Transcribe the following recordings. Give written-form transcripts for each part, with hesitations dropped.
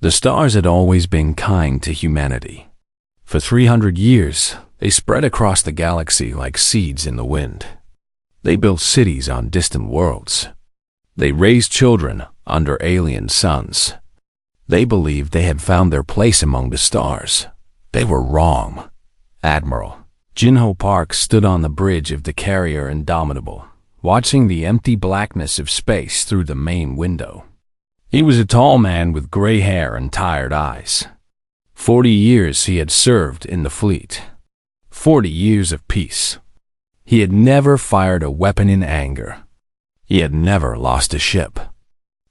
The stars had always been kind to humanity. For 300 years, they spread across the galaxy like seeds in the wind. They built cities on distant worlds. They raised children under alien suns. They believed they had found their place among the stars. They were wrong. Admiral Jinho Park stood on the bridge of the carrier Indomitable, watching the empty blackness of space through the main window. He was a tall man with gray hair and tired eyes. 40 years he had served in the fleet. 40 years of peace. He had never fired a weapon in anger. He had never lost a ship.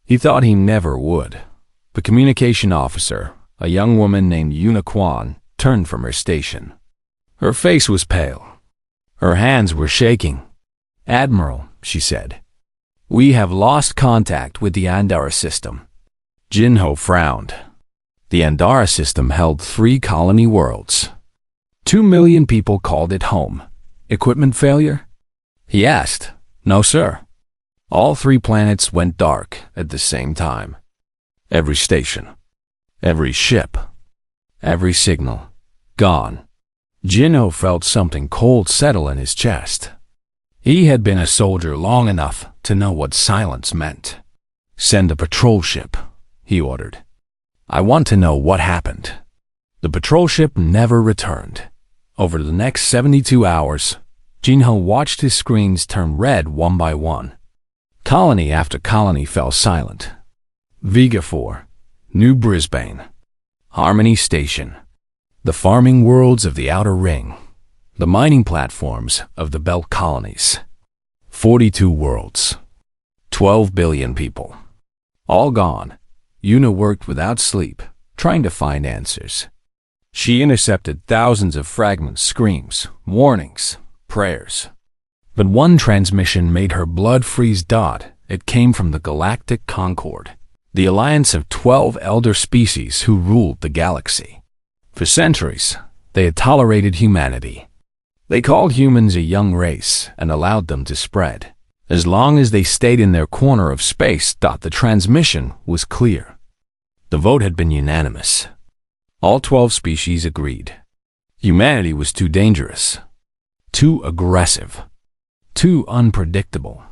He thought he never would. The communication officer, a young woman named Yuna Kwan, turned from her station. Her face was pale. Her hands were shaking. "Admiral," she said, "we have lost contact with the Andara system." Jinho frowned. The Andara system held 3 colony worlds. 2 million people called it home. Equipment failure? He asked. "No, sir." All 3 planets went dark at the same time. Every station, every ship, every signal, gone. Jinho felt something cold settle in his chest. He had been a soldier long enough to know what silence meant. "Send a patrol ship," he ordered. "I want to know what happened." The patrol ship never returned. Over the next 72 hours, Jinho watched his screens turn red one by one. Colony after colony fell silent. Vega 4, New Brisbane, Harmony Station, the farming worlds of the Outer Ring, the mining platforms of the Belt Colonies. 42 worlds, 12 billion people. All gone. Yuna worked without sleep, trying to find answers. She intercepted thousands of fragments, screams, warnings, prayers. But one transmission made her blood freeze. It came from the Galactic Concord, the alliance of 12 elder species who ruled the galaxy. For centuries, they had tolerated humanity. They called humans a young race and allowed them to spread, as long as they stayed in their corner of space. The transmission was clear. The vote had been unanimous. All 12 species agreed. Humanity was too dangerous, too aggressive, too unpredictable.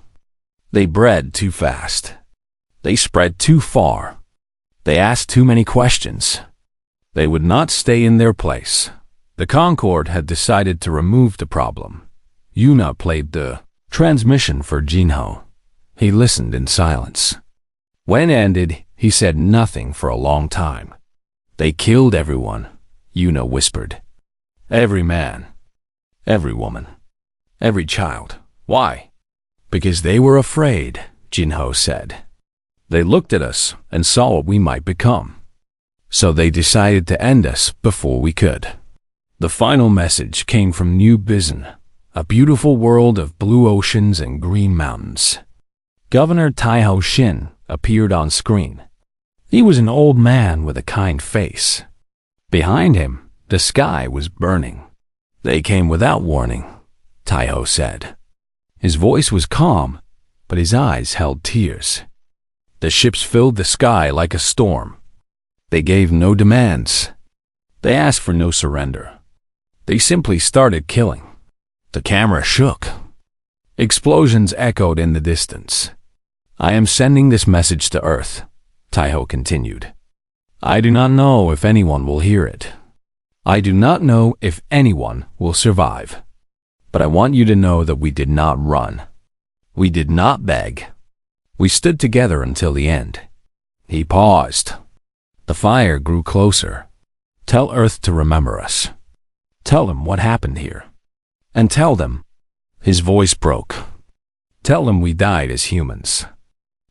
They bred too fast. They spread too far. They asked too many questions. They would not stay in their place. The Concord had decided to remove the problem. Yuna played the transmission for Jinho. He listened in silence. When it ended, he said nothing for a long time. "They killed everyone," Yuna whispered. "Every man, every woman, every child." "Why?" "Because they were afraid," Jinho said. "They looked at us and saw what we might become. So they decided to end us before we could." The final message came from New Bizen, a beautiful world of blue oceans and green mountains. Governor Taiho Shin appeared on screen. He was an old man with a kind face. Behind him, the sky was burning. "They came without warning," Taiho said. His voice was calm, but his eyes held tears. The ships filled the sky like a storm. They gave no demands. They asked for no surrender. They simply started killing. The camera shook. Explosions echoed in the distance. "I am sending this message to Earth," Taiho continued. "I do not know if anyone will hear it. I do not know if anyone will survive. But I want you to know that we did not run. We did not beg. We stood together until the end." He paused. The fire grew closer. "Tell Earth to remember us. Tell them what happened here. And tell them," his voice broke, "tell them we died as humans,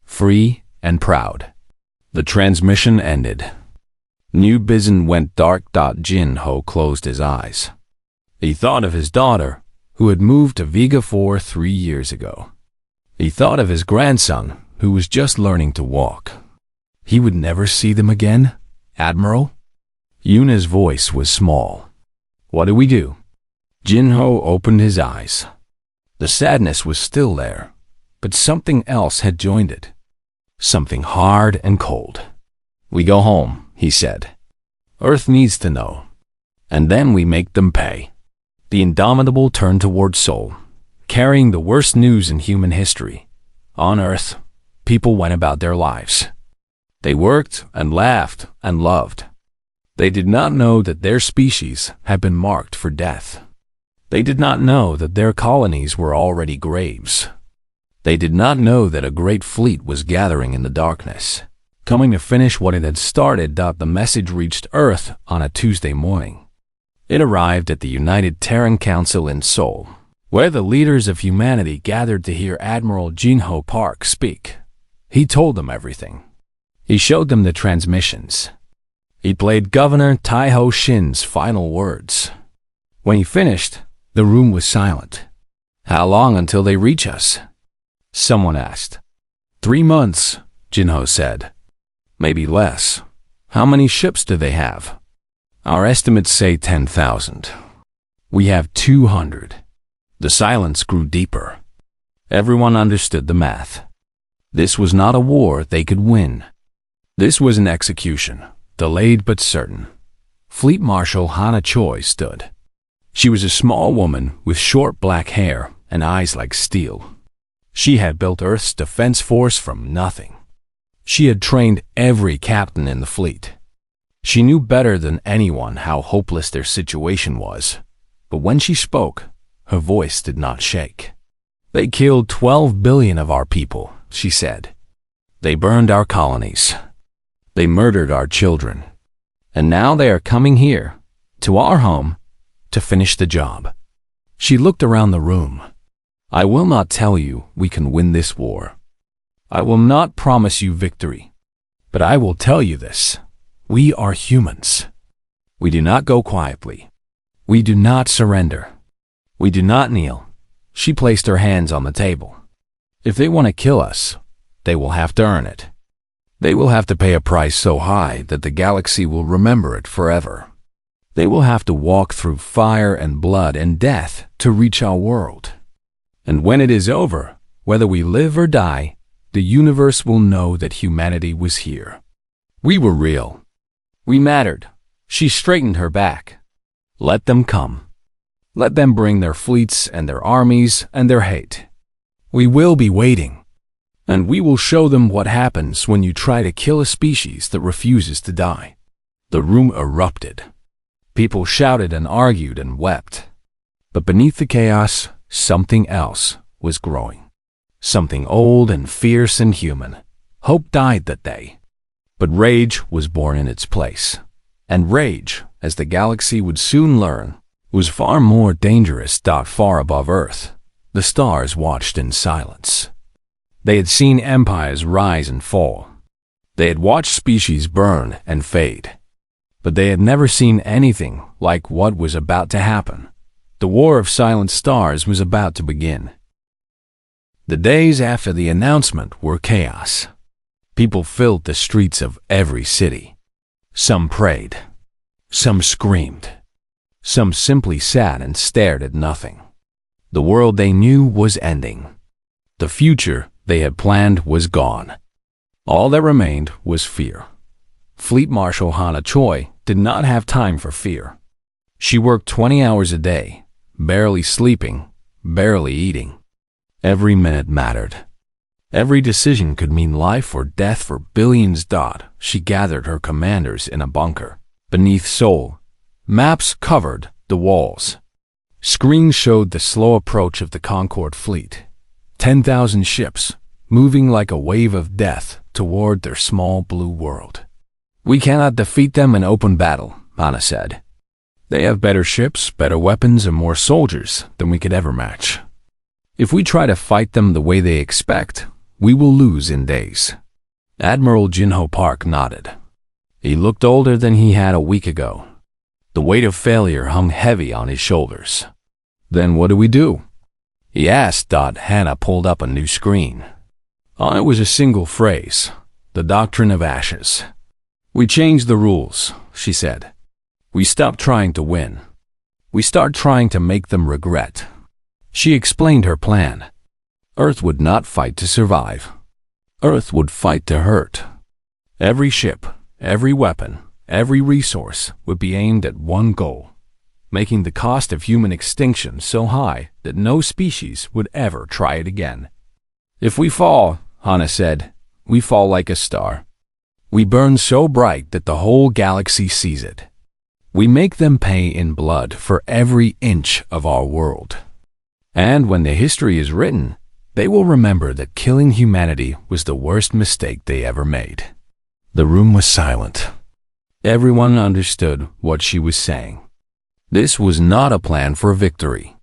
free and proud." The transmission ended. New Bizen went dark. Jinho closed his eyes. He thought of his daughter, who had moved to Vega 4 3 years ago. He thought of his grandson, who was just learning to walk. He would never see them again, Admiral? Yuna's voice was small. "What do we do?" Jinho opened his eyes. The sadness was still there, but something else had joined it. Something hard and cold. "We go home," he said. Earth needs to know. And then we make them pay. The Indomitable turned toward Sol, carrying the worst news in human history. On Earth, people went about their lives. They worked and laughed and loved. They did not know that their species had been marked for death. They did not know that their colonies were already graves. They did not know that a great fleet was gathering in the darkness, coming to finish what it had started. The message reached Earth on a Tuesday morning. It arrived at the United Terran Council in Seoul, where the leaders of humanity gathered to hear Admiral Jinho Park speak. He told them everything. He showed them the transmissions. He played Governor Taiho Shin's final words. When he finished, the room was silent. How long until they reach us? Someone asked. 3 months, Jinho said. Maybe less. How many ships do they have? Our estimates say 10,000. We have 200. The silence grew deeper. Everyone understood the math. This was not a war they could win. This was an execution, delayed but certain. Fleet Marshal Hana Choi stood. She was a small woman with short black hair and eyes like steel. She had built Earth's defense force from nothing. She had trained every captain in the fleet. She knew better than anyone how hopeless their situation was, but when she spoke, her voice did not shake. They killed 12 billion of our people, she said. They burned our colonies. They murdered our children. And now they are coming here, to our home, to finish the job. She looked around the room. I will not tell you we can win this war. I will not promise you victory. But I will tell you this. We are humans. We do not go quietly. We do not surrender. We do not kneel. She placed her hands on the table. If they want to kill us, they will have to earn it. They will have to pay a price so high that the galaxy will remember it forever. They will have to walk through fire and blood and death to reach our world. And when it is over, whether we live or die, the universe will know that humanity was here. We were real. We mattered. She straightened her back. Let them come. Let them bring their fleets and their armies and their hate. We will be waiting. And we will show them what happens when you try to kill a species that refuses to die. The room erupted. People shouted and argued and wept. But beneath the chaos, something else was growing. Something old and fierce and human. Hope died that day. But rage was born in its place. And rage, as the galaxy would soon learn, was far more dangerous. Far above Earth, the stars watched in silence. They had seen empires rise and fall. They had watched species burn and fade. But they had never seen anything like what was about to happen. The War of Silent Stars was about to begin. The days after the announcement were chaos. People filled the streets of every city. Some prayed. Some screamed. Some simply sat and stared at nothing. The world they knew was ending. The future they had planned was gone. All that remained was fear. Fleet Marshal Hana Choi did not have time for fear. She worked 20 hours a day, barely sleeping, barely eating. Every minute mattered. Every decision could mean life or death for billions. She gathered her commanders in a bunker. Beneath Seoul, maps covered the walls. Screens showed the slow approach of the Concorde fleet. 10,000 ships, moving like a wave of death toward their small blue world. We cannot defeat them in open battle, Hana said. They have better ships, better weapons, and more soldiers than we could ever match. If we try to fight them the way they expect, we will lose in days. Admiral Jinho Park nodded. He looked older than he had a week ago. The weight of failure hung heavy on his shoulders. Then what do we do? He asked. Hannah pulled up a new screen. It was a single phrase, the doctrine of ashes. We changed the rules, she said. We stopped trying to win. We start trying to make them regret. She explained her plan. Earth would not fight to survive. Earth would fight to hurt. Every ship, every weapon, Every resource would be aimed at one goal, making the cost of human extinction so high that no species would ever try it again. If we fall, Hana said, we fall like a star. We burn so bright that the whole galaxy sees it. We make them pay in blood for every inch of our world. And when the history is written, they will remember that killing humanity was the worst mistake they ever made. The room was silent. Everyone understood what she was saying. This was not a plan for victory.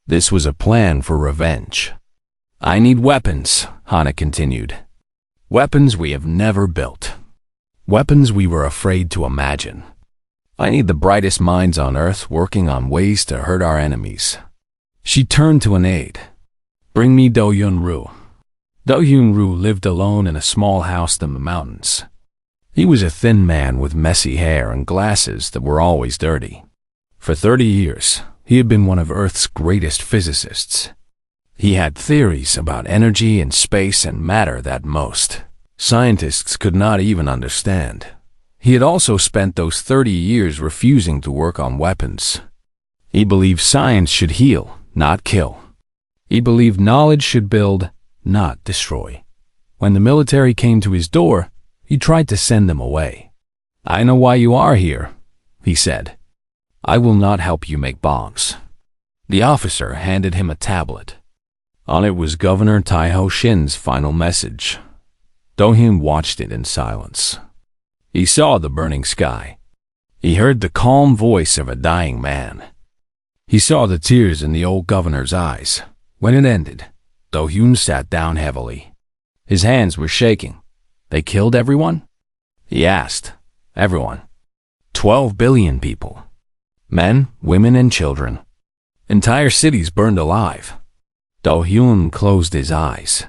This was a plan for revenge. I need weapons, Hana continued. Weapons we have never built. Weapons we were afraid to imagine. I need the brightest minds on Earth working on ways to hurt our enemies. She turned to an aide. Bring me Do Yun-ru. Do Yun-ru lived alone in a small house in the mountains. He was a thin man with messy hair and glasses that were always dirty. For 30 years, he had been one of Earth's greatest physicists. He had theories about energy and space and matter that most scientists could not even understand. He had also spent those 30 years refusing to work on weapons. He believed science should heal, not kill. He believed knowledge should build, not destroy. When the military came to his door, he tried to send them away. I know why you are here, he said. I will not help you make bombs. The officer handed him a tablet. On it was Governor Taiho Shin's final message. Do-hyun watched it in silence. He saw the burning sky. He heard the calm voice of a dying man. He saw the tears in the old governor's eyes. When it ended, Do-hyun sat down heavily. His hands were shaking. They killed everyone? He asked. Everyone. 12 billion people. Men, women, and children. Entire cities burned alive. Do-hyun closed his eyes.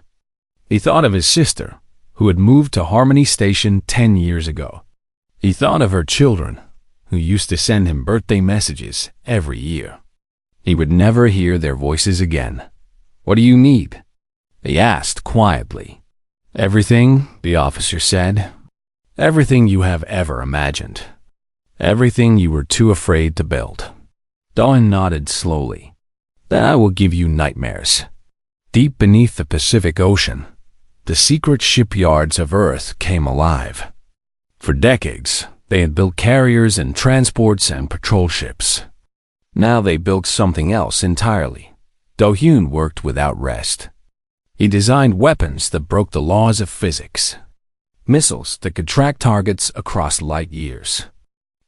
He thought of his sister, who had moved to Harmony Station 10 years ago. He thought of her children, who used to send him birthday messages every year. He would never hear their voices again. What do you need? He asked quietly. Everything, the officer said. Everything you have ever imagined. Everything you were too afraid to build. Do-hyun nodded slowly. Then I will give you nightmares. Deep beneath the Pacific Ocean, the secret shipyards of Earth came alive. For decades, they had built carriers and transports and patrol ships. Now they built something else entirely. Do-hyun worked without rest. He designed weapons that broke the laws of physics. Missiles that could track targets across light years.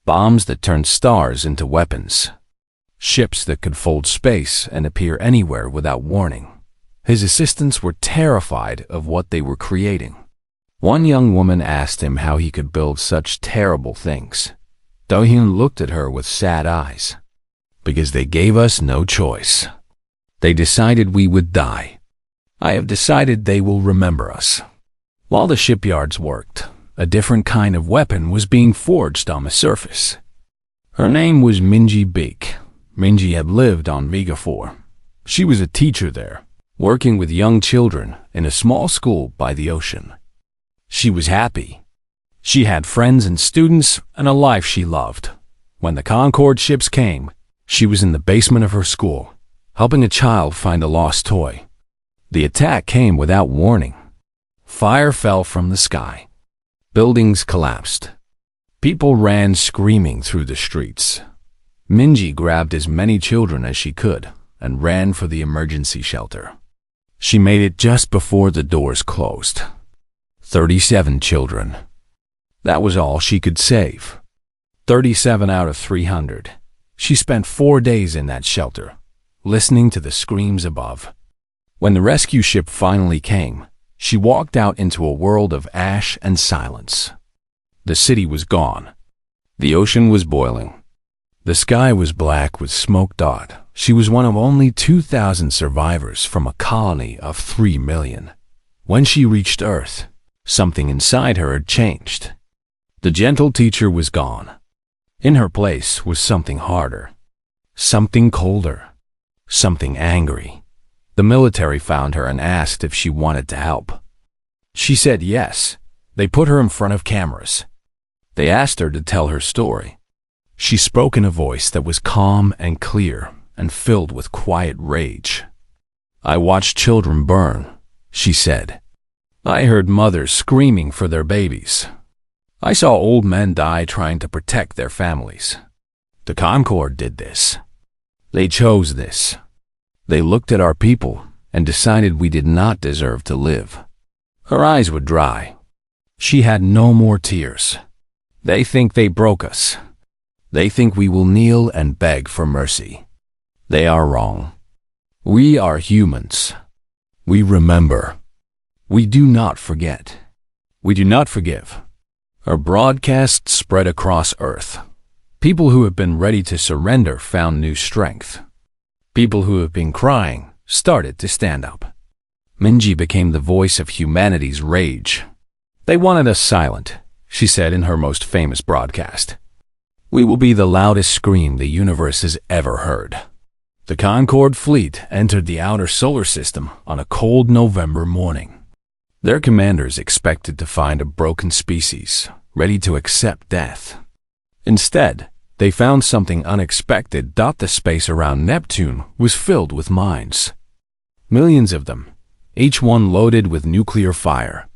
Bombs that turned stars into weapons. Ships that could fold space and appear anywhere without warning. His assistants were terrified of what they were creating. One young woman asked him how he could build such terrible things. Do-hyun looked at her with sad eyes. Because they gave us no choice. They decided we would die. I have decided they will remember us. While the shipyards worked, a different kind of weapon was being forged on the surface. Her name was Minji Beek. Minji had lived on Vega 4. She was a teacher there, working with young children in a small school by the ocean. She was happy. She had friends and students and a life she loved. When the Concorde ships came, she was in the basement of her school, helping a child find a lost toy. The attack came without warning. Fire fell from the sky. Buildings collapsed. People ran screaming through the streets. Minji grabbed as many children as she could and ran for the emergency shelter. She made it just before the doors closed. 37 children. That was all she could save. 37 out of 300. She spent 4 days in that shelter, listening to the screams above. When the rescue ship finally came, she walked out into a world of ash and silence. The city was gone. The ocean was boiling. The sky was black with smoke dot. She was one of only 2,000 survivors from a colony of 3 million. When she reached Earth, something inside her had changed. The gentle teacher was gone. In her place was something harder, something colder, something angry. The military found her and asked if she wanted to help. She said yes. They put her in front of cameras. They asked her to tell her story. She spoke in a voice that was calm and clear and filled with quiet rage. "I watched children burn," she said. "I heard mothers screaming for their babies. I saw old men die trying to protect their families. The Concord did this. They chose this. They looked at our people and decided we did not deserve to live." Her eyes were dry. She had no more tears. "They think they broke us. They think we will kneel and beg for mercy. They are wrong. We are humans. We remember. We do not forget. We do not forgive." Her broadcast spread across Earth. People who have been ready to surrender found new strength. People who have been crying started to stand up. Minji became the voice of humanity's rage. "They wanted us silent," she said in her most famous broadcast. "We will be the loudest scream the universe has ever heard." The Concord fleet entered the outer solar system on a cold November morning. Their commanders expected to find a broken species, ready to accept death. Instead, they found something unexpected. The space around Neptune was filled with mines. Millions of them, each one loaded with nuclear fire.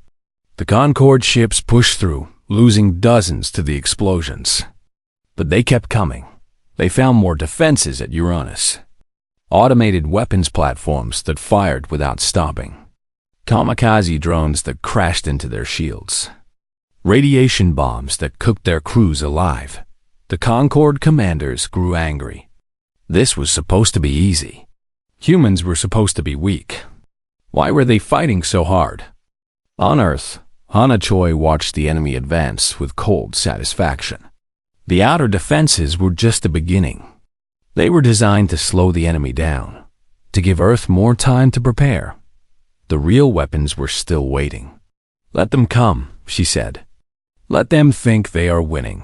The Concord ships pushed through, losing dozens to the explosions. But they kept coming. They found more defenses at Uranus. Automated weapons platforms that fired without stopping. Kamikaze drones that crashed into their shields. Radiation bombs that cooked their crews alive. The Concord commanders grew angry. This was supposed to be easy. Humans were supposed to be weak. Why were they fighting so hard? On Earth, Hana Choi watched the enemy advance with cold satisfaction. The outer defenses were just the beginning. They were designed to slow the enemy down, to give Earth more time to prepare. The real weapons were still waiting. "Let them come," she said. "Let them think they are winning.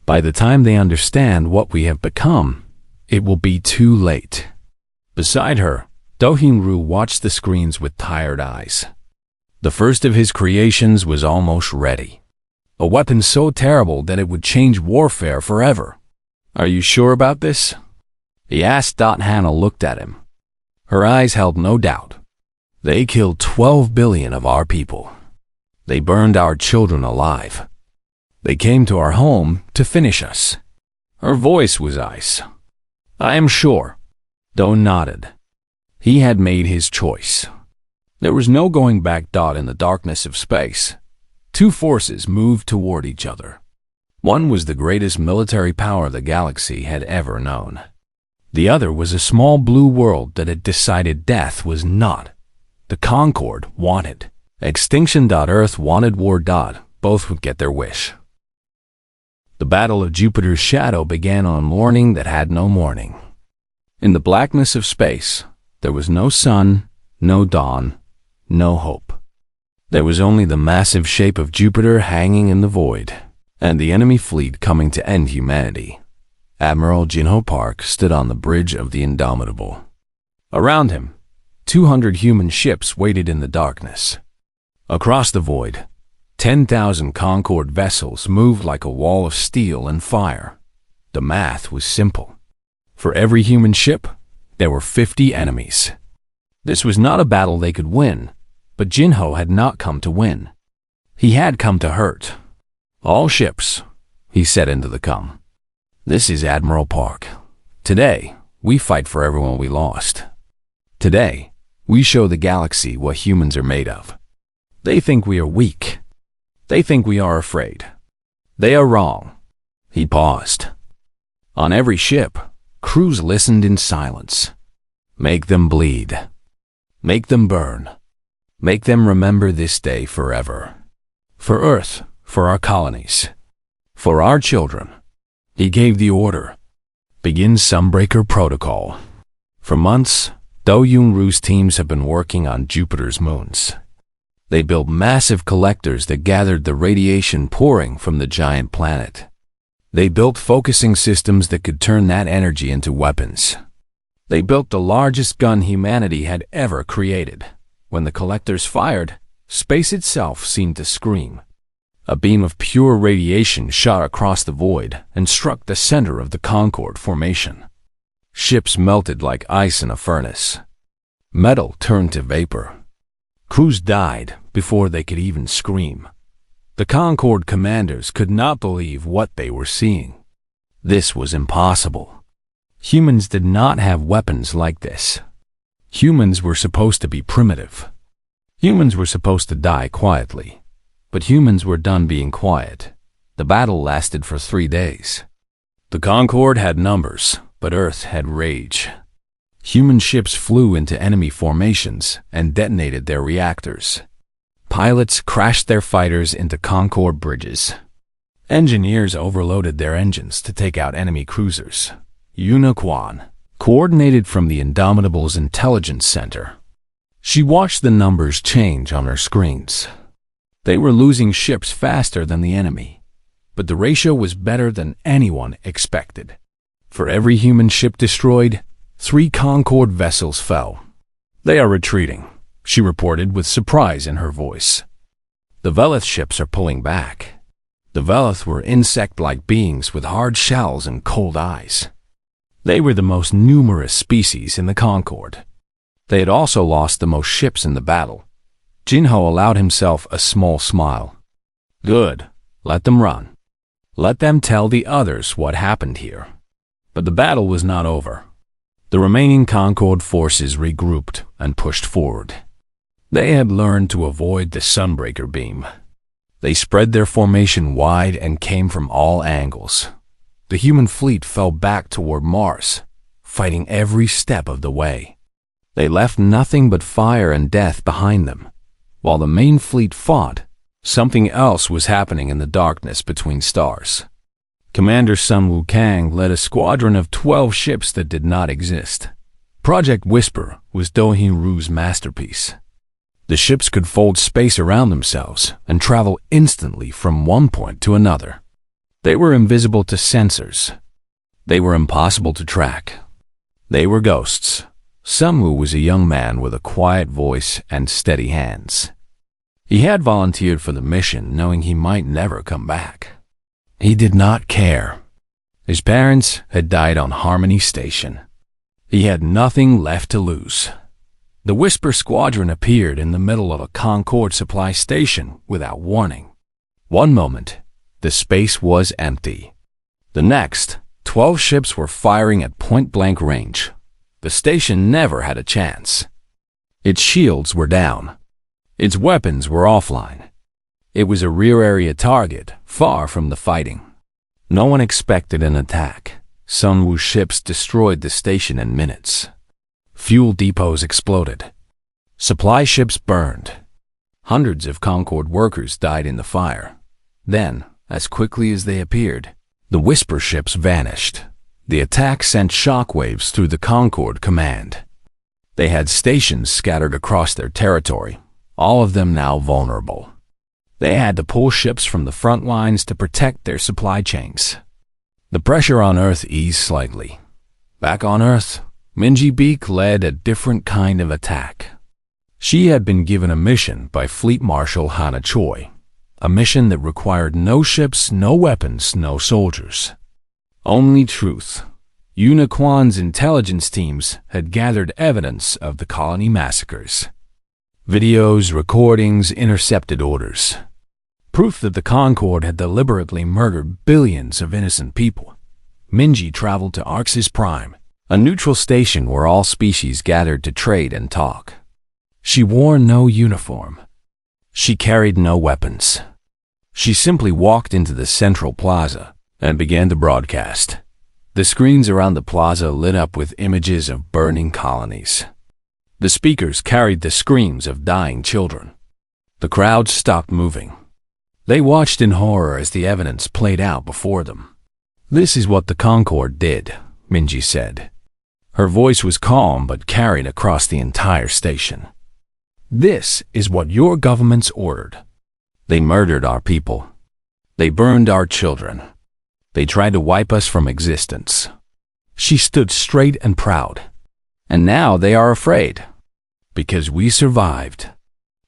By the time they understand what we have become, it will be too late." Beside her, Do Hyun-ru watched the screens with tired eyes. The first of his creations was almost ready. A weapon so terrible that it would change warfare forever. "Are you sure about this?" he asked. Hannah looked at him. Her eyes held no doubt. "They killed 12 billion of our people. They burned our children alive. They came to our home to finish us." Her voice was ice. "I am sure." Do nodded. He had made his choice. There was no going back. In the darkness of space, two forces moved toward each other. One was the greatest military power the galaxy had ever known. The other was a small blue world that had decided death was not. The Concord wanted extinction. Earth wanted war. Both would get their wish. The Battle of Jupiter's shadow began on morning that had no morning. In the blackness of space, there was no sun, no dawn, no hope. There was only the massive shape of Jupiter hanging in the void, and the enemy fleet coming to end humanity. Admiral Jinho Park stood on the bridge of the Indomitable. Around him, 200 human ships waited in the darkness. Across the void, 10,000 Concord vessels moved like a wall of steel and fire. The math was simple. For every human ship, there were 50 enemies. This was not a battle they could win, but Jinho had not come to win. He had come to hurt. "All ships," he said into the comm. "This is Admiral Park. Today, we fight for everyone we lost. Today, we show the galaxy what humans are made of. They think we are weak. They think we are afraid. They are wrong." He paused. On every ship, crews listened in silence. "Make them bleed. Make them burn. Make them remember this day forever. For Earth, for our colonies, for our children." He gave the order. "Begin Sunbreaker Protocol." For months, Do Hyun-ru's teams have been working on Jupiter's moons. They built massive collectors that gathered the radiation pouring from the giant planet. They built focusing systems that could turn that energy into weapons. They built the largest gun humanity had ever created. When the collectors fired, space itself seemed to scream. A beam of pure radiation shot across the void and struck the center of the Concorde formation. Ships melted like ice in a furnace. Metal turned to vapor. Crews died before they could even scream. The Concorde commanders could not believe what they were seeing. This was impossible. Humans did not have weapons like this. Humans were supposed to be primitive. Humans were supposed to die quietly. But humans were done being quiet. The battle lasted for 3 days. The Concorde had numbers, but Earth had rage. Human ships flew into enemy formations and detonated their reactors. Pilots crashed their fighters into Concorde bridges. Engineers overloaded their engines to take out enemy cruisers. Unicorn coordinated from the Indomitable's intelligence center. She watched the numbers change on her screens. They were losing ships faster than the enemy, but the ratio was better than anyone expected. For every human ship destroyed, 3 Concorde vessels fell. "They are retreating," she reported with surprise in her voice. "The Velith ships are pulling back." The Velith were insect-like beings with hard shells and cold eyes. They were the most numerous species in the Concorde. They had also lost the most ships in the battle. Jinho allowed himself a small smile. "Good. Let them run. Let them tell the others what happened here." But the battle was not over. The remaining Concorde forces regrouped and pushed forward. They had learned to avoid the Sunbreaker beam. They spread their formation wide and came from all angles. The human fleet fell back toward Mars, fighting every step of the way. They left nothing but fire and death behind them. While the main fleet fought, something else was happening in the darkness between stars. Commander Sun Wukong led a squadron of 12 ships that did not exist. Project Whisper was Do Hyun Roo's masterpiece. The ships could fold space around themselves and travel instantly from one point to another. They were invisible to sensors. They were impossible to track. They were ghosts. Sunwoo was a young man with a quiet voice and steady hands. He had volunteered for the mission knowing he might never come back. He did not care. His parents had died on Harmony Station. He had nothing left to lose. The Whisper Squadron appeared in the middle of a Concorde supply station without warning. One moment, the space was empty. The next, 12 ships were firing at point-blank range. The station never had a chance. Its shields were down. Its weapons were offline. It was a rear-area target, far from the fighting. No one expected an attack. Sunwoo's ships destroyed the station in minutes. Fuel depots exploded. Supply ships burned. Hundreds of Concorde workers died in the fire. Then, as quickly as they appeared, the Whisper ships vanished. The attack sent shockwaves through the Concorde command. They had stations scattered across their territory, all of them now vulnerable. They had to pull ships from the front lines to protect their supply chains. The pressure on Earth eased slightly. Back on Earth, Minji Beak led a different kind of attack. She had been given a mission by Fleet Marshal Hana Choi, a mission that required no ships, no weapons, no soldiers. Only truth. Unicorn's intelligence teams had gathered evidence of the colony massacres. Videos, recordings, intercepted orders. Proof that the Concorde had deliberately murdered billions of innocent people. Minji traveled to Arxis Prime, a neutral station where all species gathered to trade and talk. She wore no uniform. She carried no weapons. She simply walked into the central plaza and began to broadcast. The screens around the plaza lit up with images of burning colonies. The speakers carried the screams of dying children. The crowd stopped moving. They watched in horror as the evidence played out before them. "This is what the Concorde did," Minji said. Her voice was calm but carried across the entire station. "This is what your governments ordered. They murdered our people. They burned our children. They tried to wipe us from existence." She stood straight and proud. "And now they are afraid. Because we survived.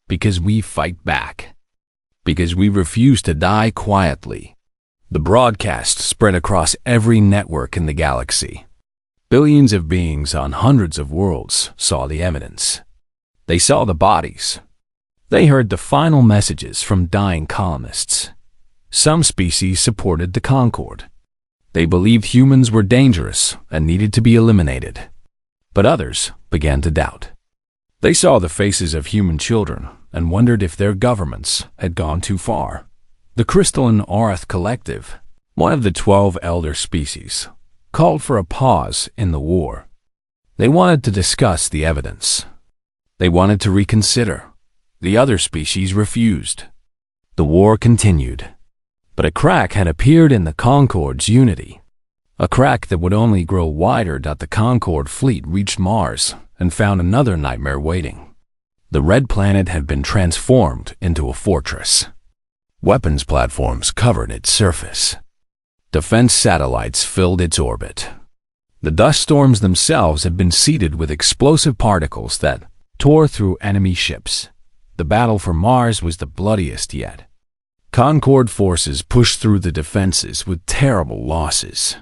Because we fight back." Because we refuse to die quietly. The broadcast spread across every network in the galaxy. Billions of beings on hundreds of worlds saw the evidence. They saw the bodies. They heard the final messages from dying colonists. Some species supported the Concord. They believed humans were dangerous and needed to be eliminated. But others began to doubt. They saw the faces of human children and wondered if their governments had gone too far. The Crystalline Aurath Collective, one of the 12 elder species, called for a pause in the war. They wanted to discuss the evidence. They wanted to reconsider. The other species refused. The war continued. But a crack had appeared in the Concord's unity. A crack that would only grow wider. The Concord fleet reached Mars and found another nightmare waiting. The red planet had been transformed into a fortress. Weapons platforms covered its surface. Defense satellites filled its orbit. The dust storms themselves had been seeded with explosive particles that tore through enemy ships. The battle for Mars was the bloodiest yet. Concord forces pushed through the defenses with terrible losses.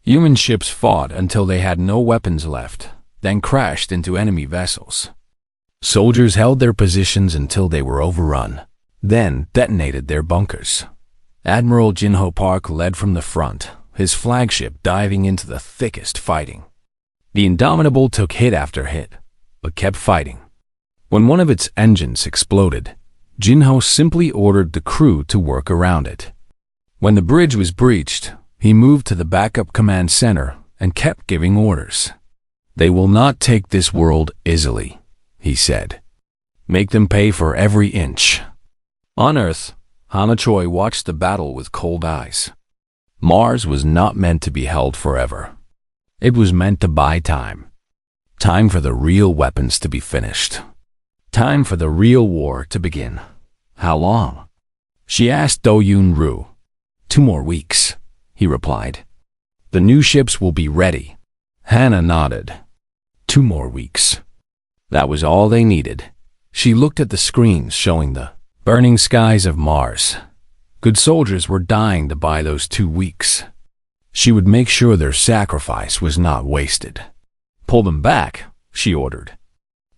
Human ships fought until they had no weapons left, then crashed into enemy vessels. Soldiers held their positions until they were overrun, then detonated their bunkers. Admiral Jinho Park led from the front, his flagship diving into the thickest fighting. The Indomitable took hit after hit, but kept fighting. When one of its engines exploded, Jinho simply ordered the crew to work around it. When the bridge was breached, he moved to the backup command center and kept giving orders. "They will not take this world easily," he said. "Make them pay for every inch." On Earth, Hana Choi watched the battle with cold eyes. Mars was not meant to be held forever. It was meant to buy time. Time for the real weapons to be finished. Time for the real war to begin. How long? She asked Do Yoon Roo. 2 more weeks, he replied. The new ships will be ready. Hannah nodded. 2 more weeks. That was all they needed. She looked at the screens showing the burning skies of Mars. Good soldiers were dying to buy those 2 weeks. She would make sure their sacrifice was not wasted. Pull them back, she ordered.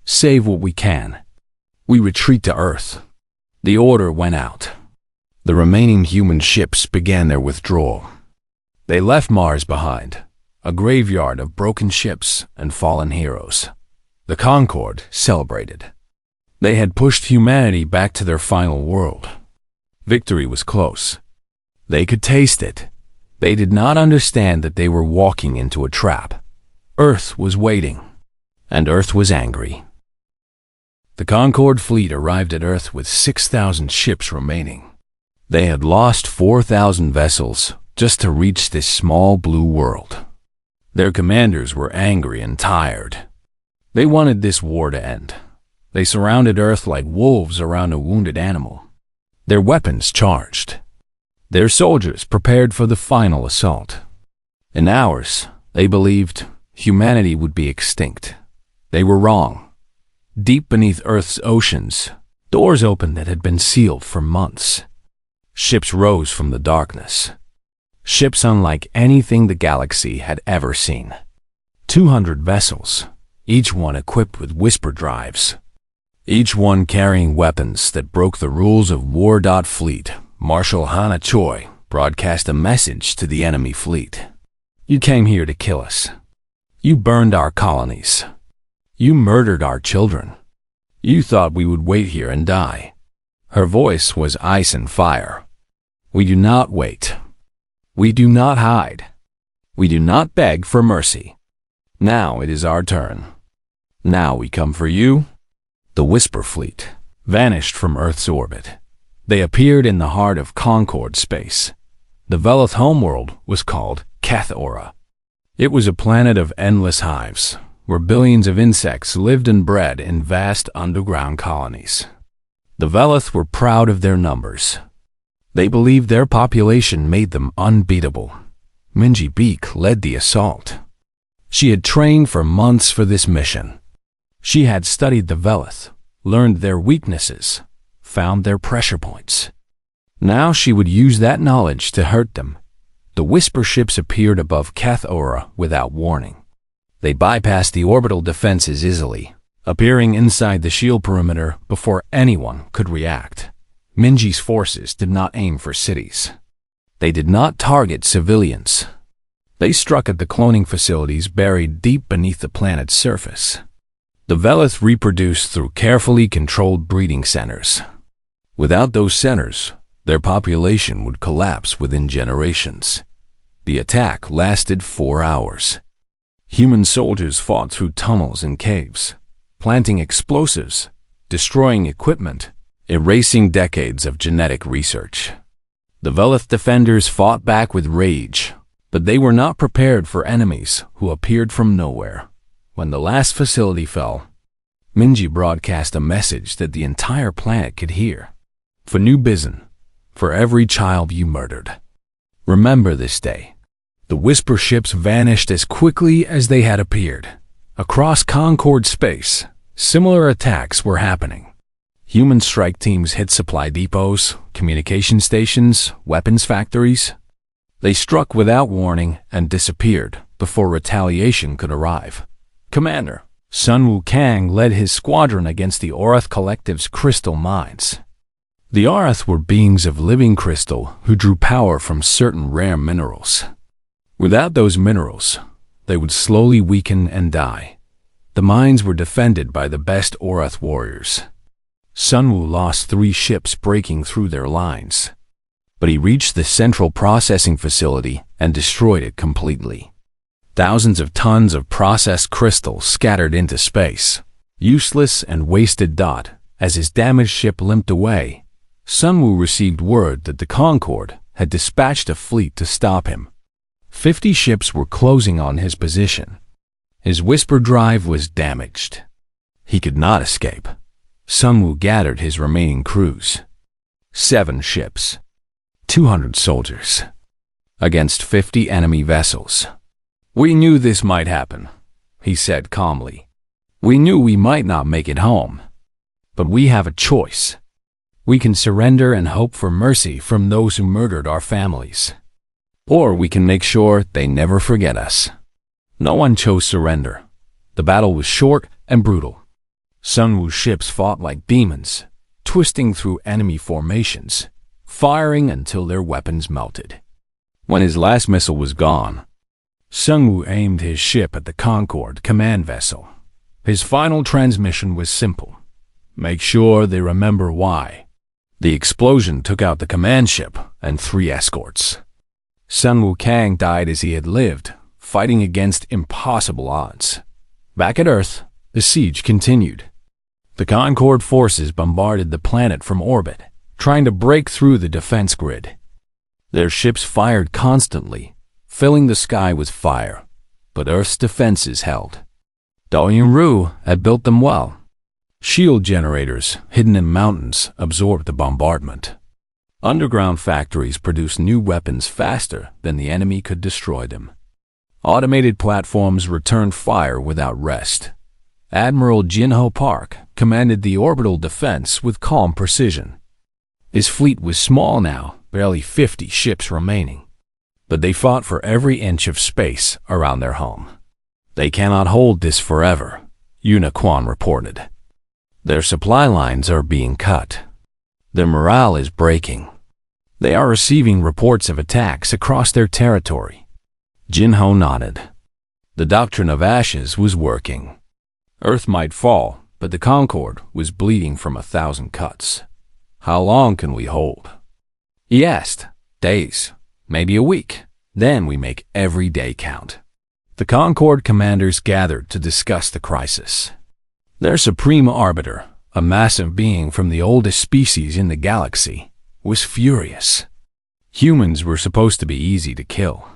Save what we can. We retreat to Earth. The order went out. The remaining human ships began their withdrawal. They left Mars behind, a graveyard of broken ships and fallen heroes. The Concord celebrated. They had pushed humanity back to their final world. Victory was close. They could taste it. They did not understand that they were walking into a trap. Earth was waiting, and Earth was angry. The Concord fleet arrived at Earth with 6,000 ships remaining. They had lost 4,000 vessels just to reach this small blue world. Their commanders were angry and tired. They wanted this war to end. They surrounded Earth like wolves around a wounded animal. Their weapons charged. Their soldiers prepared for the final assault. In hours, they believed humanity would be extinct. They were wrong. Deep beneath Earth's oceans, doors opened that had been sealed for months. Ships rose from the darkness. Ships unlike anything the galaxy had ever seen. 200 vessels, each one equipped with whisper drives. Each one carrying weapons that broke the rules of war. Fleet Marshal Hana Choi broadcast a message to the enemy fleet. You came here to kill us. You burned our colonies. You murdered our children. You thought we would wait here and die. Her voice was ice and fire. We do not wait. We do not hide. We do not beg for mercy. Now it is our turn. Now we come for you. The Whisper Fleet vanished from Earth's orbit. They appeared in the heart of Concord space. The Velith homeworld was called Cathora. It was a planet of endless hives, where billions of insects lived and bred in vast underground colonies. The Velith were proud of their numbers. They believed their population made them unbeatable. Minji Beek led the assault. She had trained for months for this mission. She had studied the Velith, learned their weaknesses, found their pressure points. Now she would use that knowledge to hurt them. The whisper ships appeared above Cathora without warning. They bypassed the orbital defenses easily, appearing inside the shield perimeter before anyone could react. Minji's forces did not aim for cities. They did not target civilians. They struck at the cloning facilities buried deep beneath the planet's surface. The Velith reproduced through carefully controlled breeding centers. Without those centers, their population would collapse within generations. The attack lasted 4 hours. Human soldiers fought through tunnels and caves, planting explosives, destroying equipment, erasing decades of genetic research. The Velith defenders fought back with rage, but they were not prepared for enemies who appeared from nowhere. When the last facility fell, Minji broadcast a message that the entire planet could hear. For New Bizon, for every child you murdered. Remember this day. The whisper ships vanished as quickly as they had appeared. Across Concord space, similar attacks were happening. Human strike teams hit supply depots, communication stations, weapons factories. They struck without warning and disappeared before retaliation could arrive. Commander Sun Wukong led his squadron against the Orath Collective's crystal mines. The Orath were beings of living crystal who drew power from certain rare minerals. Without those minerals, they would slowly weaken and die. The mines were defended by the best Orath warriors. Sunwoo lost 3 ships breaking through their lines, but he reached the central processing facility and destroyed it completely. Thousands of tons of processed crystal scattered into space, useless and wasted. As his damaged ship limped away, Sunwoo received word that the Concorde had dispatched a fleet to stop him. 50 ships were closing on his position. His whisper drive was damaged. He could not escape. Sunwoo gathered his remaining crews. 7 ships, 200 soldiers, against 50 enemy vessels. We knew this might happen, he said calmly. We knew we might not make it home. But we have a choice. We can surrender and hope for mercy from those who murdered our families. Or we can make sure they never forget us. No one chose surrender. The battle was short and brutal. Sunwoo's ships fought like demons, twisting through enemy formations, firing until their weapons melted. When his last missile was gone, Sunwoo aimed his ship at the Concorde command vessel. His final transmission was simple. Make sure they remember why. The explosion took out the command ship and 3 escorts. Sun Wukong died as he had lived, fighting against impossible odds. Back at Earth, the siege continued. The Concorde forces bombarded the planet from orbit, trying to break through the defense grid. Their ships fired constantly, filling the sky with fire, but Earth's defenses held. Ru had built them well. Shield generators, hidden in mountains, absorbed the bombardment. Underground factories produced new weapons faster than the enemy could destroy them. Automated platforms returned fire without rest. Admiral Jinho Park commanded the orbital defense with calm precision. His fleet was small now, barely 50 ships remaining. But they fought for every inch of space around their home. They cannot hold this forever, Uniquan reported. Their supply lines are being cut. Their morale is breaking. They are receiving reports of attacks across their territory. Jinho nodded. The doctrine of ashes was working. Earth might fall, but the Concorde was bleeding from 1,000 cuts. How long can we hold? He asked. Days, maybe a week. Then we make every day count. The Concorde commanders gathered to discuss the crisis. Their supreme arbiter, a massive being from the oldest species in the galaxy, was furious. Humans were supposed to be easy to kill.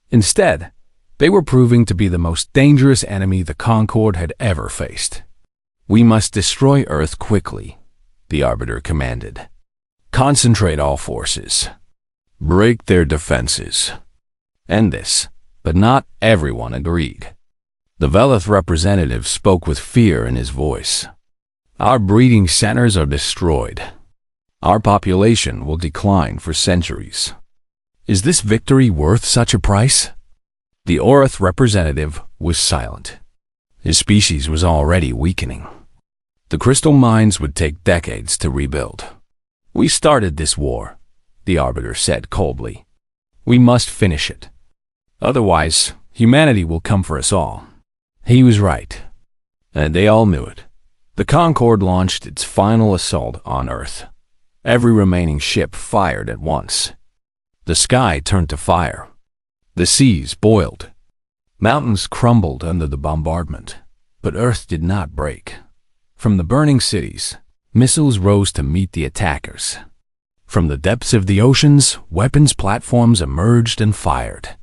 Instead, they were proving to be the most dangerous enemy the Concorde had ever faced. We must destroy Earth quickly, the arbiter commanded. Concentrate all forces. Break their defenses. End this, but not everyone agreed. The Velith representative spoke with fear in his voice. Our breeding centers are destroyed. Our population will decline for centuries. Is this victory worth such a price? The Orth representative was silent. His species was already weakening. The crystal mines would take decades to rebuild. We started this war, the Arbiter said coldly. We must finish it. Otherwise, humanity will come for us all. He was right. And they all knew it. The Concorde launched its final assault on Earth. Every remaining ship fired at once. The sky turned to fire. The seas boiled. Mountains crumbled under the bombardment, but Earth did not break. From the burning cities, missiles rose to meet the attackers. From the depths of the oceans, weapons platforms emerged and fired.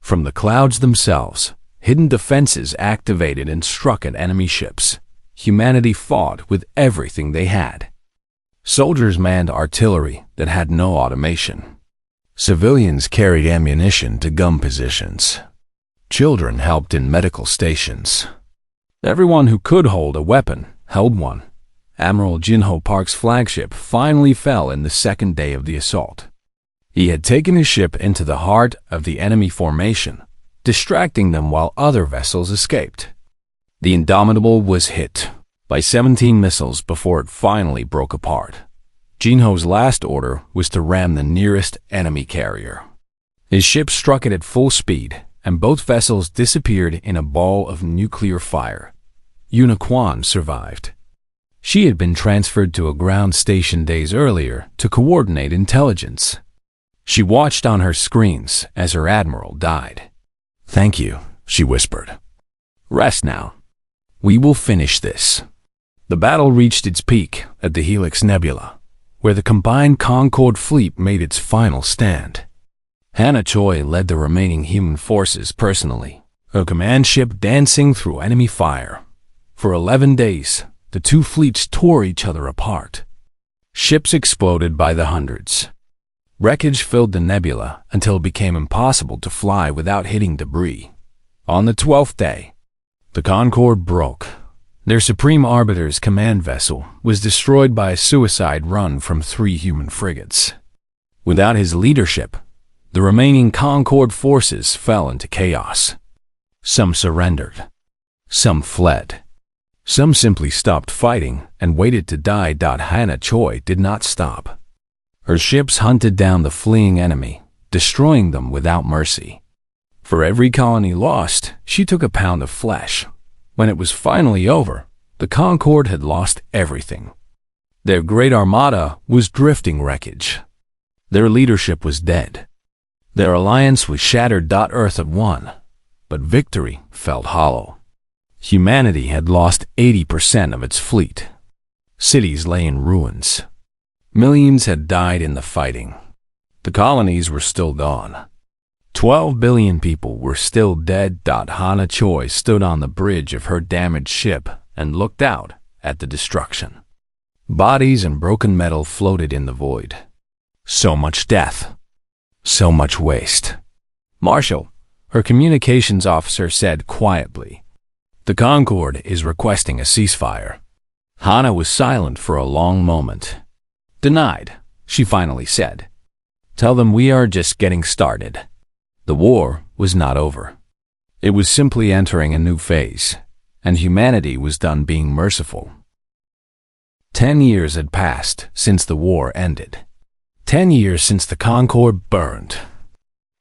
From the clouds themselves, hidden defenses activated and struck at enemy ships. Humanity fought with everything they had. Soldiers manned artillery that had no automation. Civilians carried ammunition to gun positions. Children helped in medical stations. Everyone who could hold a weapon held one. Admiral Jinho Park's flagship finally fell in the second day of the assault. He had taken his ship into the heart of the enemy formation, distracting them while other vessels escaped. The Indomitable was hit by 17 missiles before it finally broke apart. Jinho's last order was to ram the nearest enemy carrier. His ship struck it at full speed, and both vessels disappeared in a ball of nuclear fire. Yuna Kwan survived. She had been transferred to a ground station days earlier to coordinate intelligence. She watched on her screens as her admiral died. "Thank you," she whispered. "Rest now. We will finish this." The battle reached its peak at the Helix Nebula, where the combined Concorde fleet made its final stand. Hannah Choi led the remaining human forces personally, her command ship dancing through enemy fire. For 11 days, the two fleets tore each other apart. Ships exploded by the hundreds. Wreckage filled the nebula until it became impossible to fly without hitting debris. On the 12th day, the Concorde broke. Their Supreme Arbiter's command vessel was destroyed by a suicide run from 3 human frigates. Without his leadership, the remaining Concorde forces fell into chaos. Some surrendered. Some fled. Some simply stopped fighting and waited to die. Hannah Choi did not stop. Her ships hunted down the fleeing enemy, destroying them without mercy. For every colony lost, she took a pound of flesh. When it was finally over, the Concorde had lost everything. Their great armada was drifting wreckage. Their leadership was dead. Their alliance was shattered. Earth had won, but victory felt hollow. Humanity had lost 80% of its fleet. Cities lay in ruins. Millions had died in the fighting. The colonies were still gone. 12 billion people were still dead. Hannah Choi stood on the bridge of her damaged ship and looked out at the destruction. Bodies and broken metal floated in the void. So much death. So much waste. "Marshal," her communications officer said quietly, "the Concorde is requesting a ceasefire." Hannah was silent for a long moment. "Denied," she finally said. "Tell them we are just getting started." The war was not over. It was simply entering a new phase, and humanity was done being merciful. 10 years had passed since the war ended. 10 years since the Concorde burned.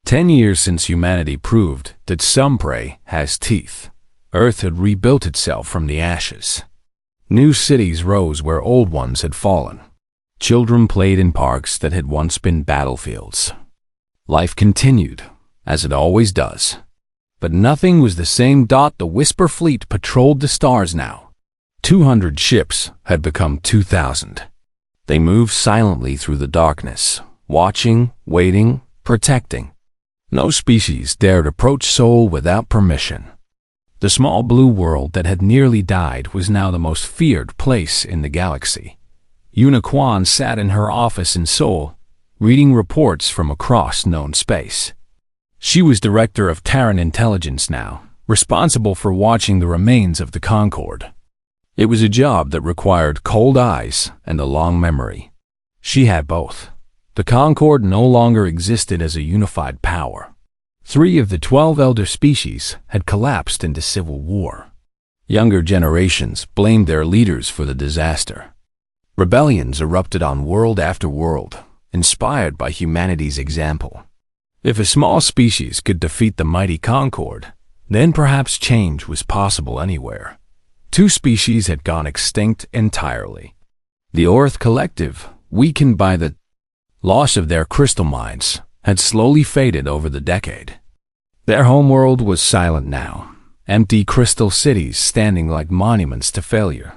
10 years since humanity proved that some prey has teeth. Earth had rebuilt itself from the ashes. New cities rose where old ones had fallen. Children played in parks that had once been battlefields. Life continued, as it always does. But nothing was the same. The Whisper fleet patrolled the stars now. 200 ships had become 2,000. They moved silently through the darkness, watching, waiting, protecting. No species dared approach Sol without permission. The small blue world that had nearly died was now the most feared place in the galaxy. Yuna Kwan sat in her office in Seoul, reading reports from across known space. She was director of Terran intelligence now, responsible for watching the remains of the Concorde. It was a job that required cold eyes and a long memory. She had both. The Concord no longer existed as a unified power. 3 of the 12 elder species had collapsed into civil war. Younger generations blamed their leaders for the disaster. Rebellions erupted on world after world, inspired by humanity's example. If a small species could defeat the mighty Concord, then perhaps change was possible anywhere. 2 species had gone extinct entirely. The Orth Collective, weakened by the loss of their crystal mines, had slowly faded over the decade. Their homeworld was silent now, empty crystal cities standing like monuments to failure.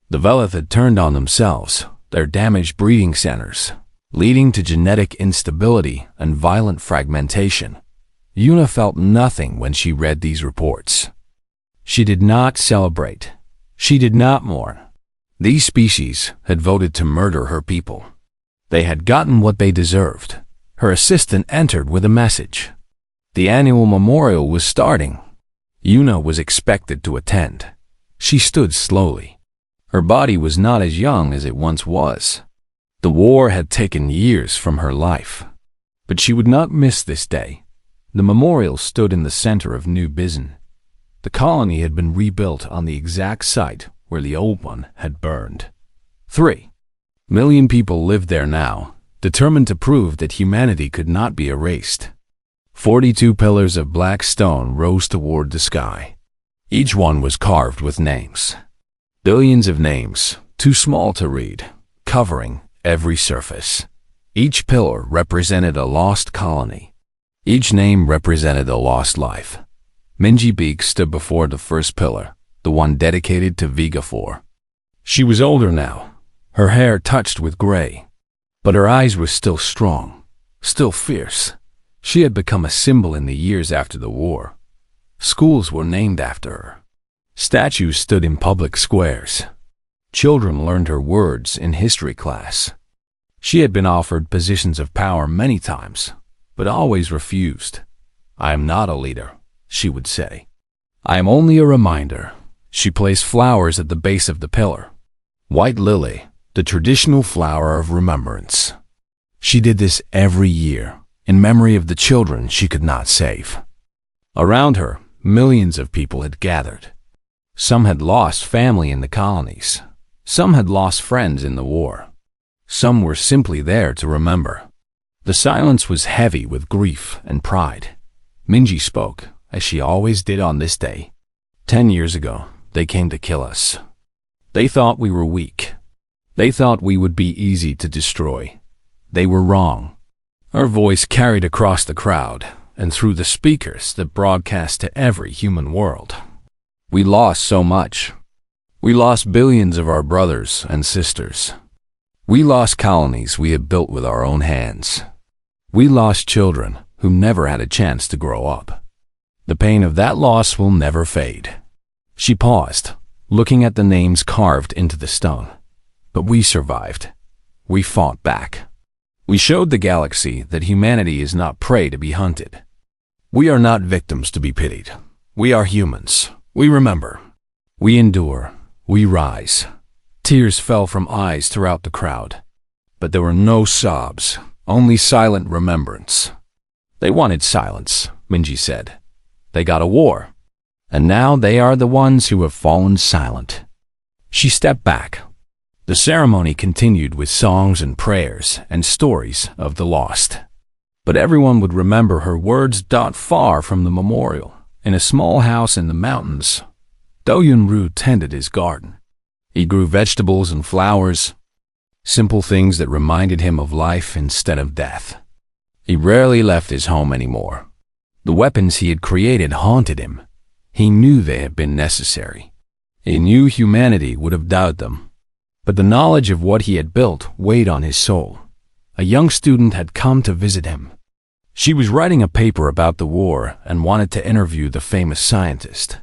The Velith had turned on themselves, their damaged breeding centers, leading to genetic instability and violent fragmentation. Una felt nothing when she read these reports. She did not celebrate. She did not mourn. These species had voted to murder her people. They had gotten what they deserved. Her assistant entered with a message. The annual memorial was starting. Una was expected to attend. She stood slowly. Her body was not as young as it once was. The war had taken years from her life. But she would not miss this day. The memorial stood in the center of New Bizen. The colony had been rebuilt on the exact site where the old one had burned. 3 million people lived there now, determined to prove that humanity could not be erased. 42 pillars of black stone rose toward the sky. Each one was carved with names. Billions of names, too small to read, covering every surface. Each pillar represented a lost colony. Each name represented a lost life. Minji Beak stood before the first pillar, the one dedicated to Vega 4. She was older now, her hair touched with gray, but her eyes were still strong, still fierce. She had become a symbol in the years after the war. Schools were named after her. Statues stood in public squares. Children learned her words in history class. She had been offered positions of power many times, but always refused. "I am not a leader," she would say. "I am only a reminder." She placed flowers at the base of the pillar. White lily, the traditional flower of remembrance. She did this every year, in memory of the children she could not save. Around her, millions of people had gathered. Some had lost family in the colonies. Some had lost friends in the war. Some were simply there to remember. The silence was heavy with grief and pride. Minji spoke, as she always did on this day. 10 years ago, they came to kill us. They thought we were weak. They thought we would be easy to destroy. They were wrong. Her voice carried across the crowd and through the speakers that broadcast to every human world. We lost so much. We lost billions of our brothers and sisters. We lost colonies we had built with our own hands. We lost children who never had a chance to grow up. The pain of that loss will never fade. She paused, looking at the names carved into the stone. But we survived. We fought back. We showed the galaxy that humanity is not prey to be hunted. We are not victims to be pitied. We are humans. We remember. We endure. We rise. Tears fell from eyes throughout the crowd. But there were no sobs, only silent remembrance. They wanted silence, Minji said. They got a war. And now they are the ones who have fallen silent. She stepped back. The ceremony continued with songs and prayers and stories of the lost. But everyone would remember her words not far from the memorial, in a small house in the mountains. Do Yunru tended his garden. He grew vegetables and flowers, simple things that reminded him of life instead of death. He rarely left his home anymore. The weapons he had created haunted him. He knew they had been necessary. He knew humanity would have doubted them. But the knowledge of what he had built weighed on his soul. A young student had come to visit him. She was writing a paper about the war and wanted to interview the famous scientist.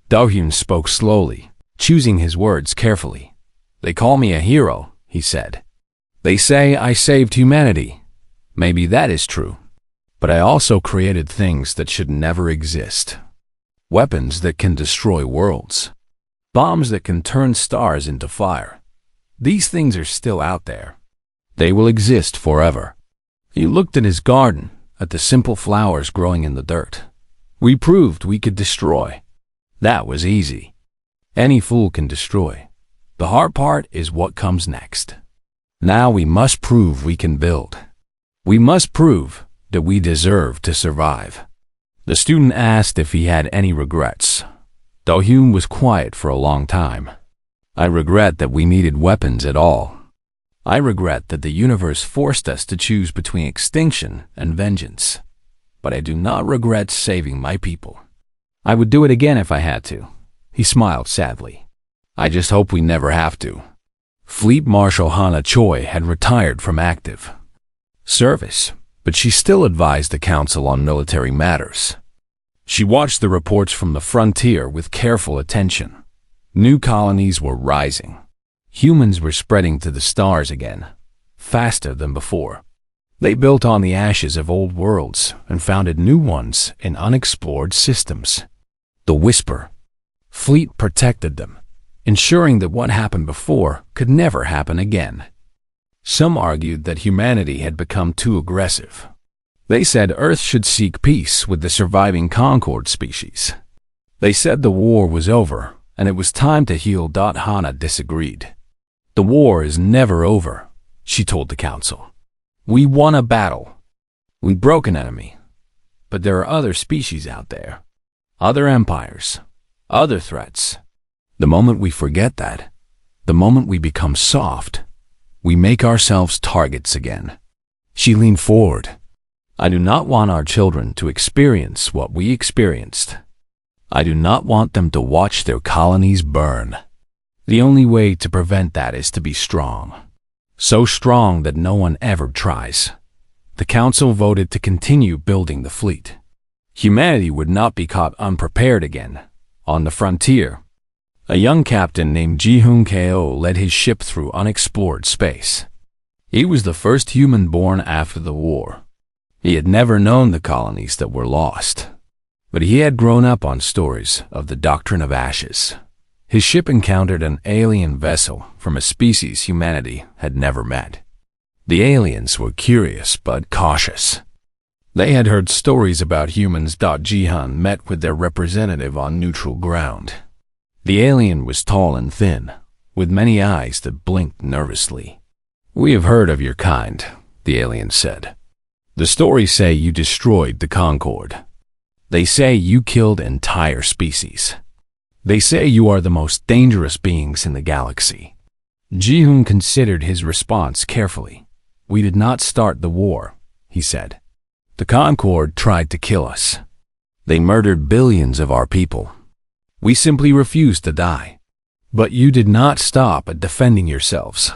Do-hyun spoke slowly, choosing his words carefully. "They call me a hero," he said. "They say I saved humanity. Maybe that is true. But I also created things that should never exist. Weapons that can destroy worlds. Bombs that can turn stars into fire. These things are still out there. They will exist forever. He looked at his garden, at the simple flowers growing in the dirt. We proved we could destroy. That was easy. Any fool can destroy. The hard part is what comes next. Now we must prove we can build. We must prove that we deserve to survive. The student asked if he had any regrets. Do-hyun was quiet for a long time. I regret that we needed weapons at all. I regret that the universe forced us to choose between extinction and vengeance. But I do not regret saving my people. I would do it again if I had to. He smiled sadly. I just hope we never have to. Fleet Marshal Hana Choi had retired from active service, but she still advised the council on military matters. She watched the reports from the frontier with careful attention. New colonies were rising. Humans were spreading to the stars again, faster than before. They built on the ashes of old worlds and founded new ones in unexplored systems. The Whisper Fleet protected them, ensuring that what happened before could never happen again. Some argued that humanity had become too aggressive. They said Earth should seek peace with the surviving Concord species. They said the war was over and it was time to heal. Hana disagreed. The war is never over, she told the council. We won a battle. We broke an enemy. But there are other species out there. Other empires. Other threats. The moment we forget that, the moment we become soft, we make ourselves targets again. She leaned forward. I do not want our children to experience what we experienced. I do not want them to watch their colonies burn. The only way to prevent that is to be strong. So strong that no one ever tries. The council voted to continue building the fleet. Humanity would not be caught unprepared again. On the frontier, a young captain named Ji-hoon Ko led his ship through unexplored space. He was the first human born after the war. He had never known the colonies that were lost, but he had grown up on stories of the doctrine of ashes. His ship encountered an alien vessel from a species humanity had never met. The aliens were curious but cautious. They had heard stories about humans. Ji-hoon met with their representative on neutral ground. The alien was tall and thin, with many eyes that blinked nervously. We have heard of your kind, the alien said. The stories say you destroyed the Concord. They say you killed entire species. They say you are the most dangerous beings in the galaxy. Ji-hoon considered his response carefully. We did not start the war, he said. The Concord tried to kill us. They murdered billions of our people. We simply refused to die. But you did not stop at defending yourselves.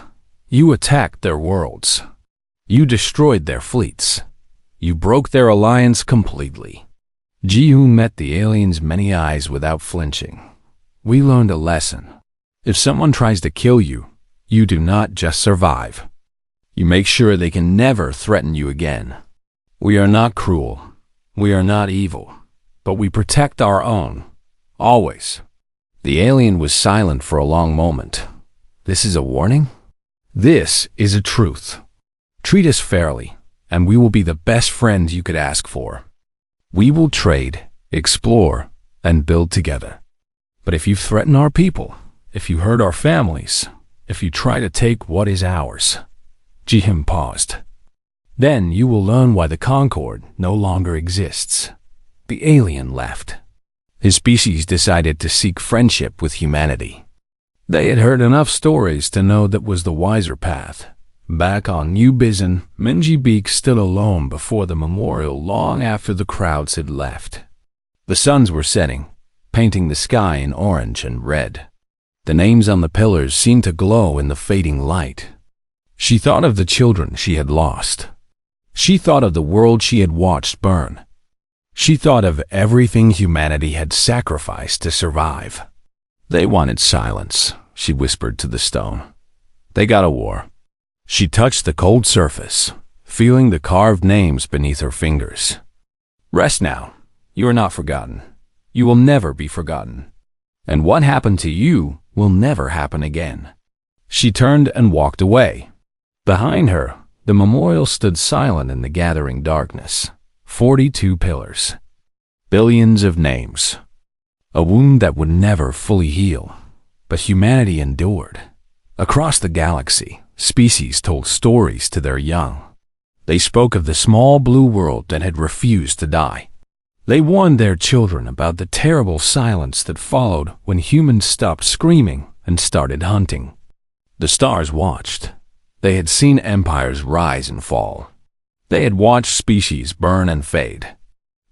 You attacked their worlds. You destroyed their fleets. You broke their alliance completely. Ji-hoon met the alien's many eyes without flinching. We learned a lesson. If someone tries to kill you, you do not just survive. You make sure they can never threaten you again. We are not cruel. We are not evil. But we protect our own. Always. The alien was silent for a long moment. This is a warning? This is a truth. Treat us fairly, and we will be the best friends you could ask for. We will trade, explore, and build together. But if you threaten our people, if you hurt our families, if you try to take what is ours, Ji-hoon paused. Then you will learn why the Concord no longer exists. The alien left. His species decided to seek friendship with humanity. They had heard enough stories to know that was the wiser path. Back on New Bizen, Minji Beak stood alone before the memorial long after the crowds had left. The suns were setting, painting the sky in orange and red. The names on the pillars seemed to glow in the fading light. She thought of the children she had lost. She thought of the world she had watched burn. She thought of everything humanity had sacrificed to survive. They wanted silence, she whispered to the stone. They got a war. She touched the cold surface, feeling the carved names beneath her fingers. Rest now. You are not forgotten. You will never be forgotten. And what happened to you will never happen again. She turned and walked away. Behind her, the memorial stood silent in the gathering darkness. 42 pillars. Billions of names. A wound that would never fully heal. But humanity endured. Across the galaxy, species told stories to their young. They spoke of the small blue world that had refused to die. They warned their children about the terrible silence that followed when humans stopped screaming and started hunting. The stars watched. They had seen empires rise and fall. They had watched species burn and fade.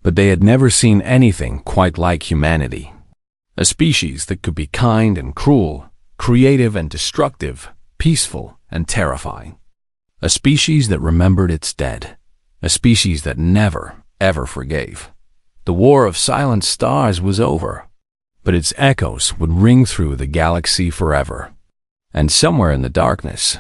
But they had never seen anything quite like humanity. A species that could be kind and cruel, creative and destructive, peaceful and terrifying. A species that remembered its dead. A species that never, ever forgave. The war of silent stars was over, but its echoes would ring through the galaxy forever. And somewhere in the darkness,